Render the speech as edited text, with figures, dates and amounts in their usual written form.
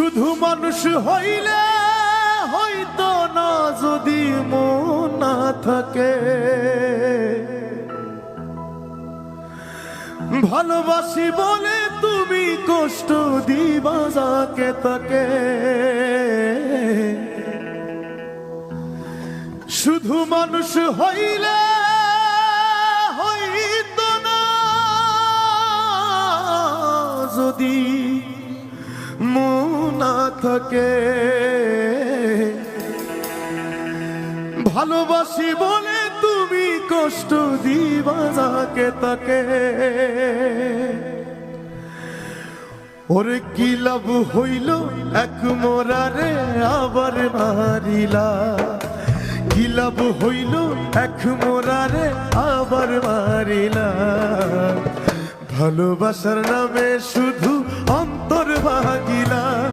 শুধু মানুষ হইলে হইতো না যদি মন না থাকে। ভালোবাসি বলে তুমি কষ্ট দিবা যাকে তাকে। শুধু মানুষ হইলে হইতো না যদি মন না থাকে। ভালোবাসি বলে তুমি কষ্ট দিবা যাকে তাকে। ওরে কি লাভ হইল এক মোরারে আবার মারিলা। কি লাভ হইল এক মোরারে আবার মারিলা। ভালোবাসার নামে শুধু অন্তর ভাগিলা।